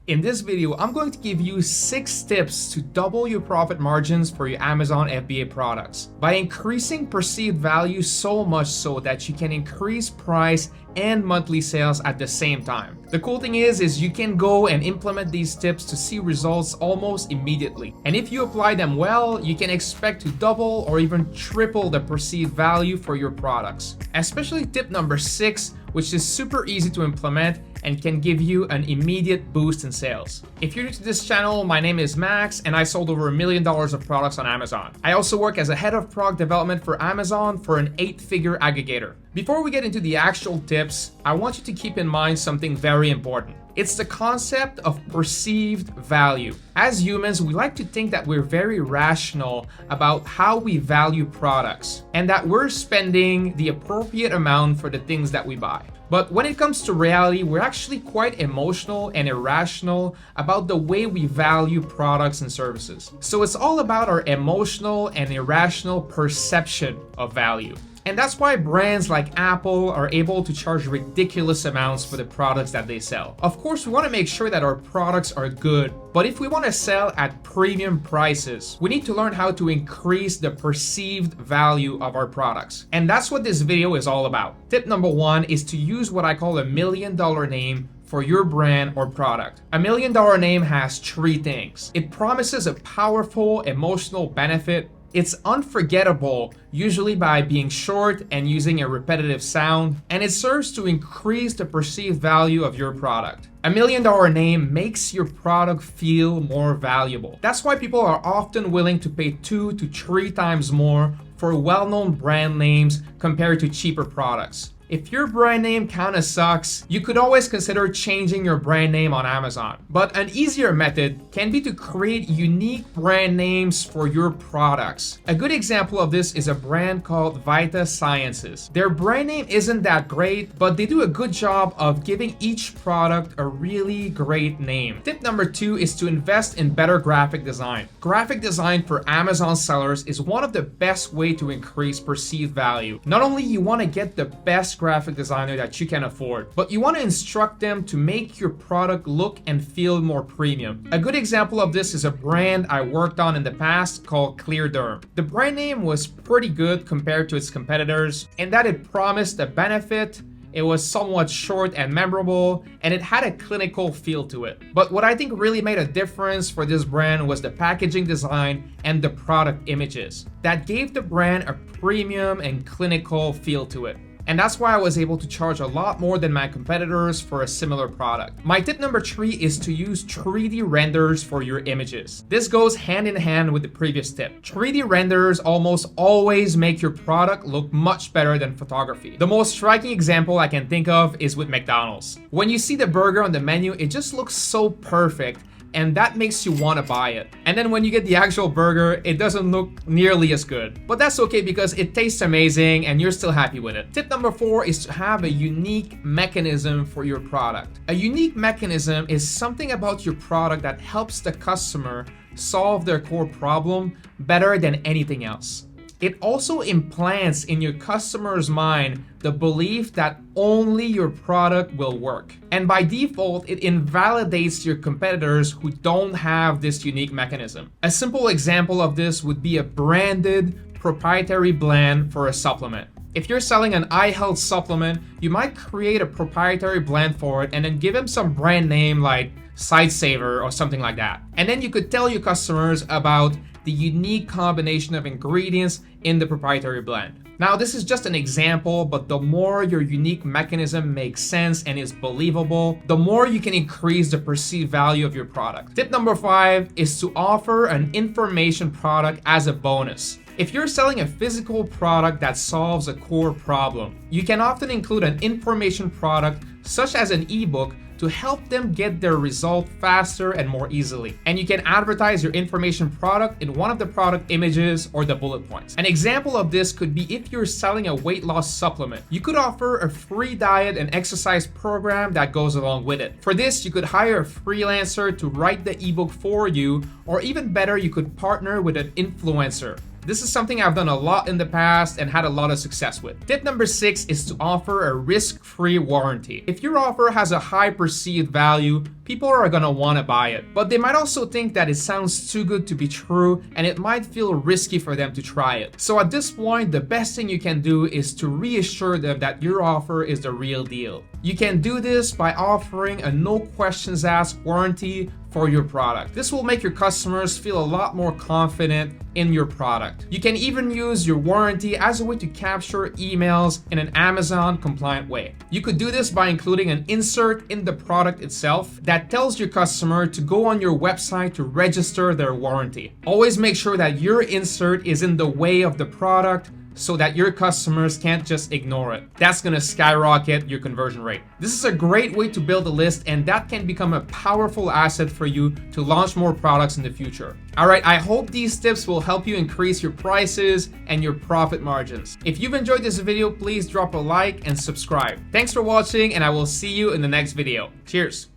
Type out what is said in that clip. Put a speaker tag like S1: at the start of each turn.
S1: In this video, I'm going to give you 6 tips to double your profit margins for your Amazon FBA products by increasing perceived value so much so that you can increase price and monthly sales at the same time. The cool thing is you can go and implement these tips to see results almost immediately. And if you apply them well, you can expect to double or even triple the perceived value for your products. Especially tip number 6, which is super easy to implement and can give you an immediate boost in sales. If you're new to this channel, my name is Max and I sold over $1 million of products on Amazon. I also work as a head of product development for Amazon for an 8-figure aggregator. Before we get into the actual tips, I want you to keep in mind something very important. It's the concept of perceived value. As humans, we like to think that we're very rational about how we value products and that we're spending the appropriate amount for the things that we buy. But when it comes to reality, we're actually quite emotional and irrational about the way we value products and services. So it's all about our emotional and irrational perception of value. And that's why brands like Apple are able to charge ridiculous amounts for the products that they sell. Of course, we want to make sure that our products are good, but if we want to sell at premium prices, we need to learn how to increase the perceived value of our products. And that's what this video is all about. Tip number 1 is to use what I call a $1 million name for your brand or product. A $1 million name has 3 things. It promises a powerful emotional benefit. It's unforgettable, usually by being short and using a repetitive sound, and it serves to increase the perceived value of your product. A $1 million name makes your product feel more valuable. That's why people are often willing to pay 2 to 3 times more for well-known brand names compared to cheaper products. If your brand name kinda sucks, you could always consider changing your brand name on Amazon. But an easier method can be to create unique brand names for your products. A good example of this is a brand called Vita Sciences. Their brand name isn't that great, but they do a good job of giving each product a really great name. Tip number 2 is to invest in better graphic design. Graphic design for Amazon sellers is one of the best ways to increase perceived value. Not only you want to get the best graphic designer that you can afford, but you want to instruct them to make your product look and feel more premium. A good example of this is a brand I worked on in the past called Clearderm. The brand name was pretty good compared to its competitors in that it promised a benefit, it was somewhat short and memorable, and it had a clinical feel to it. But what I think really made a difference for this brand was the packaging design and the product images that gave the brand a premium and clinical feel to it. And that's why I was able to charge a lot more than my competitors for a similar product. My tip number 3 is to use 3D renders for your images. This goes hand in hand with the previous tip. 3D renders almost always make your product look much better than photography. The most striking example I can think of is with McDonald's. When you see the burger on the menu, it just looks so perfect, and that makes you want to buy it. And then when you get the actual burger, it doesn't look nearly as good. But that's okay because it tastes amazing and you're still happy with it. Tip number 4 is to have a unique mechanism for your product. A unique mechanism is something about your product that helps the customer solve their core problem better than anything else. It also implants in your customer's mind the belief that only your product will work. And by default, it invalidates your competitors who don't have this unique mechanism. A simple example of this would be a branded proprietary blend for a supplement. If you're selling an eye health supplement, you might create a proprietary blend for it and then give them some brand name like Sightsaver or something like that. And then you could tell your customers about the unique combination of ingredients in the proprietary blend. Now, this is just an example, but the more your unique mechanism makes sense and is believable, the more you can increase the perceived value of your product. Tip number 5 is to offer an information product as a bonus. If you're selling a physical product that solves a core problem, you can often include an information product such as an ebook to help them get their result faster and more easily. And you can advertise your information product in one of the product images or the bullet points. An example of this could be if you're selling a weight loss supplement. You could offer a free diet and exercise program that goes along with it. For this, you could hire a freelancer to write the ebook for you, or even better, you could partner with an influencer This is something I've done a lot in the past and had a lot of success with. Tip number 6 is to offer a risk-free warranty. If your offer has a high perceived value, people are gonna wanna buy it. But they might also think that it sounds too good to be true and it might feel risky for them to try it. So at this point, the best thing you can do is to reassure them that your offer is the real deal. You can do this by offering a no questions asked warranty for your product. This will make your customers feel a lot more confident in your product. You can even use your warranty as a way to capture emails in an Amazon compliant way. You could do this by including an insert in the product itself that tells your customer to go on your website to register their warranty. Always make sure that your insert is in the way of the product so that your customers can't just ignore it. That's gonna skyrocket your conversion rate. This is a great way to build a list, and that can become a powerful asset for you to launch more products in the future. Alright, I hope these tips will help you increase your prices and your profit margins. If you've enjoyed this video, please drop a like and subscribe. Thanks for watching, and I will see you in the next video. Cheers!